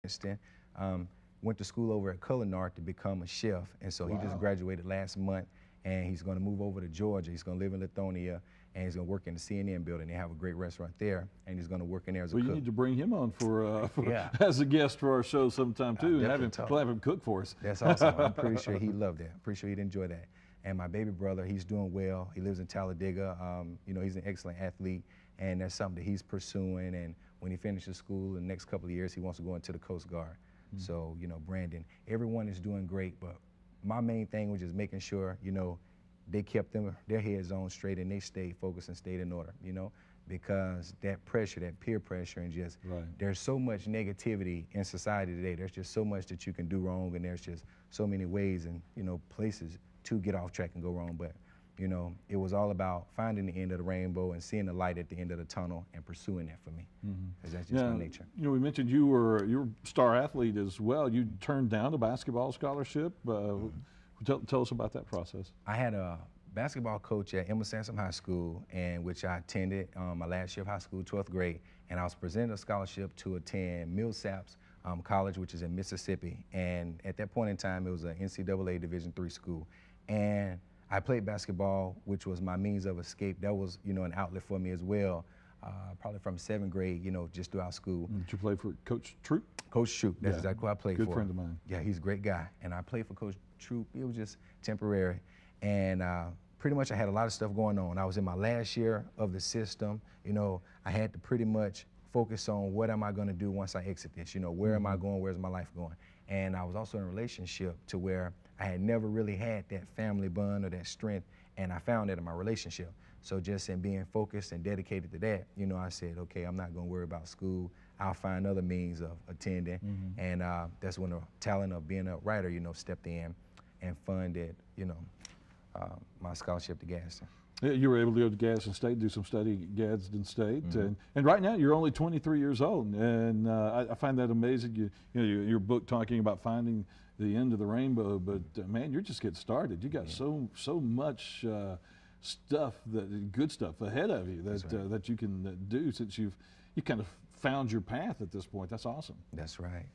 Princeton. Went to school over at Culinary to become a chef, and so he just graduated last month, and he's going to move over to Georgia. He's going to live in Lithonia, and he's going to work in the CNN building. They have a great restaurant there, and he's going to work in there as a cook. Well, you need to bring him on for as a guest for our show sometime too, and we'll have him cook for us. That's awesome. I'm pretty sure he'd love that. Pretty sure he'd enjoy that. And my baby brother, he's doing well. He lives in Talladega. You know, he's an excellent athlete, and that's something that he's pursuing. And when he finishes school in the next couple of years, he wants to go into the Coast Guard. So, you know, Brandon, everyone is doing great, but my main thing was just making sure, you know, they kept their heads on straight and they stayed focused and stayed in order, you know, because that pressure, that peer pressure, and just there's so much negativity in society today. There's just so much that you can do wrong, and there's just so many ways and, you know, places to get off track and go wrong. But, you know, it was all about finding the end of the rainbow and seeing the light at the end of the tunnel and pursuing that for me, because that's just my nature. You know, we mentioned you were a star athlete as well. You turned down a basketball scholarship. Tell us about that process. I had a basketball coach at Emma Sansom High School, and which I attended my last year of high school, 12th grade, and I was presented a scholarship to attend Millsaps College, which is in Mississippi. And at that point in time, it was an NCAA Division III school. And I played basketball, which was my means of escape. That was, you know, an outlet for me as well, probably from 7th grade, you know, just throughout school. Did you play for Coach Troop? Coach Troop, that's exactly who I played for. Good friend of mine. Yeah, he's a great guy. And I played for Coach Troop. It was just temporary. And pretty much I had a lot of stuff going on. I was in my last year of the system. You know, I had to pretty much focus on what am I going to do once I exit this. You know, where am I going? Where's my life going? And I was also in a relationship to where I had never really had that family bond or that strength, and I found that in my relationship. So just in being focused and dedicated to that, you know, I said, okay, I'm not going to worry about school. I'll find other means of attending. And that's when the talent of being a writer, you know, stepped in and funded, you know, my scholarship to Gadsden. Yeah, you were able to go to Gadsden State, do some study at Gadsden State, and right now you're only 23 years old, and I find that amazing. You know, your book talking about finding the end of the rainbow, but man, you're just getting started. You got so much stuff, good stuff ahead of you that that you can do since you kind of found your path at this point. That's awesome. That's right.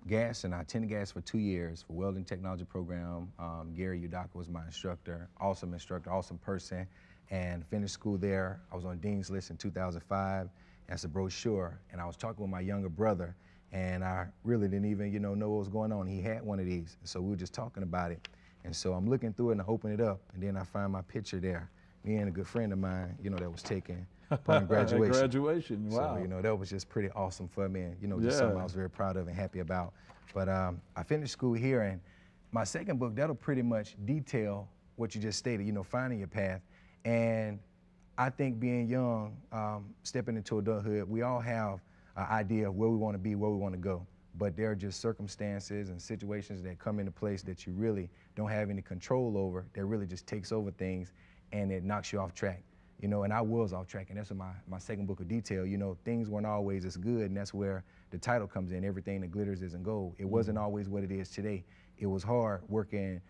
Gadsden, I attended Gadsden for 2 years for welding technology program. Gary Udaka was my instructor, awesome person, and finished school there. I was on Dean's List in 2005 as a brochure, and I was talking with my younger brother, and I really didn't even, you know what was going on. He had one of these, so we were just talking about it. And so I'm looking through it and I open it up, and then I find my picture there. Me and a good friend of mine, you know, that was taking upon graduation. Graduation, wow. So, you know, that was just pretty awesome for me, and, you know, just something I was very proud of and happy about. But I finished school here, and my second book, that'll pretty much detail what you just stated, you know, finding your path. And I think being young, stepping into adulthood, we all have an idea of where we want to be, where we want to go. But there are just circumstances and situations that come into place that you really don't have any control over, that really just takes over things, and it knocks you off track. You know, and I was off track, and that's what my second book of detail, you know, things weren't always as good, and that's where the title comes in, Everything That Glitters Isn't Gold. It wasn't always what it is today. It was hard working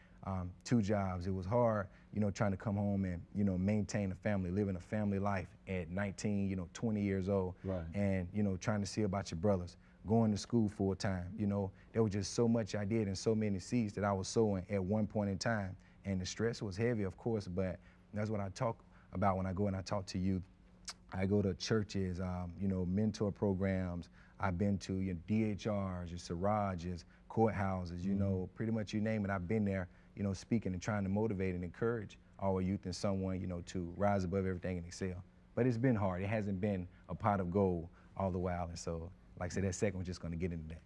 2 jobs. It was hard, you know, trying to come home and, you know, maintain a family, living a family life at 19, you know, 20 years old, and, you know, trying to see about your brothers, going to school full time. You know, there was just so much I did and so many seeds that I was sowing at one point in time, and the stress was heavy, of course, but that's what I talk about when I go and I talk to youth. I go to churches, you know, mentor programs. I've been to DHRs, your Sirages, courthouses, you know, pretty much you name it. I've been there, you know, speaking and trying to motivate and encourage our youth and someone, you know, to rise above everything and excel. But it's been hard. It hasn't been a pot of gold all the while. And so, like I said, that second one's just going to get into that.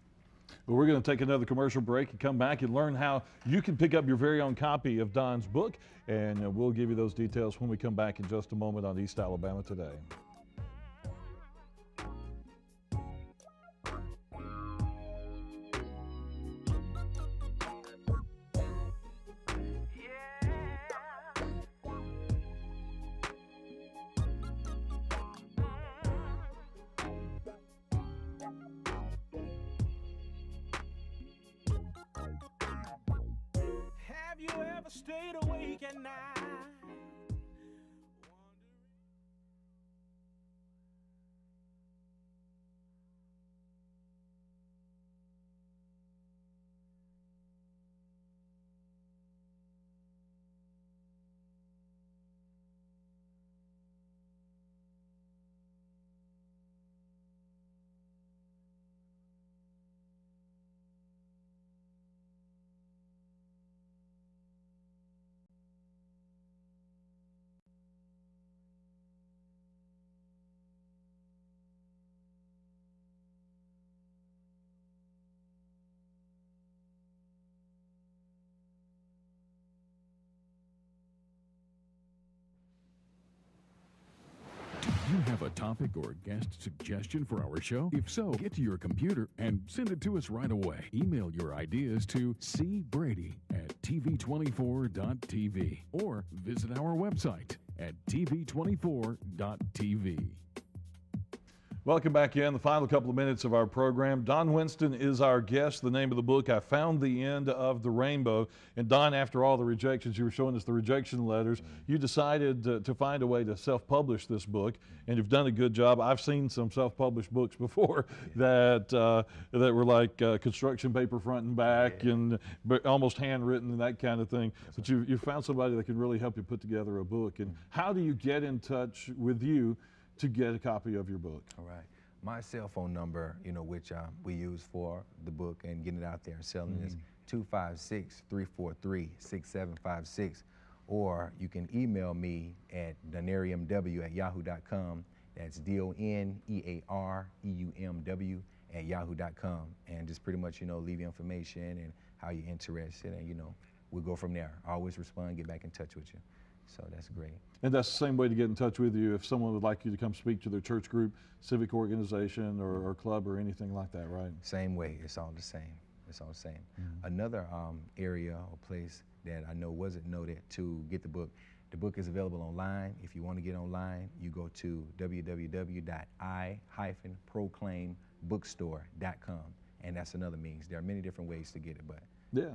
Well, we're going to take another commercial break and come back and learn how you can pick up your very own copy of Don's book, and we'll give you those details when we come back in just a moment on East Alabama Today. Have you ever stayed awake at night? Have a topic or guest suggestion for our show? If so, get to your computer and send it to us right away. Email your ideas to cbrady@tv24.tv or visit our website at tv24.tv. Welcome back in. The final couple of minutes of our program. Don Winston is our guest. The name of the book, I Found the End of the Rainbow. And Don, after all the rejections, you were showing us the rejection letters, you decided to find a way to self-publish this book, and you've done a good job. I've seen some self-published books before that were like construction paper front and back and almost handwritten and that kind of thing. But you found somebody that can really help you put together a book. And how do you get in touch with you to get a copy of your book? All right. My cell phone number, which we use for the book and getting it out there and selling is 256-343-6756. Or you can email me at doneareumw@yahoo.com. That's doneareumw@yahoo.com. And just pretty much, leave your information and how you're interested, and, we'll go from there. I always respond, get back in touch with you. So that's great. And that's the same way to get in touch with you if someone would like you to come speak to their church group, civic organization, or club or anything like that, right? Same way. It's all the same. It's all the same. Another area or place that I know wasn't noted to get the book is available online. If you want to get online, you go to www.i-proclaimbookstore.com. And that's another means. There are many different ways to get it, but. Yeah.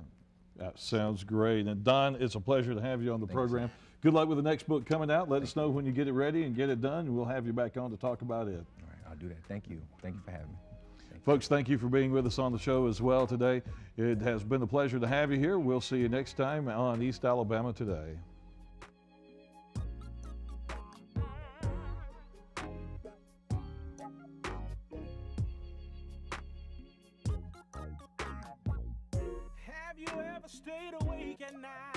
That sounds great. And Don, it's a pleasure to have you on the program. Good luck with the next book coming out. Let us know when you get it ready and get it done, and we'll have you back on to talk about it. All right, I'll do that. Thank you. Thank you for having me. Folks, thank you for being with us on the show as well today. It has been a pleasure to have you here. We'll see you next time on East Alabama Today. Have you ever stayed awake at night?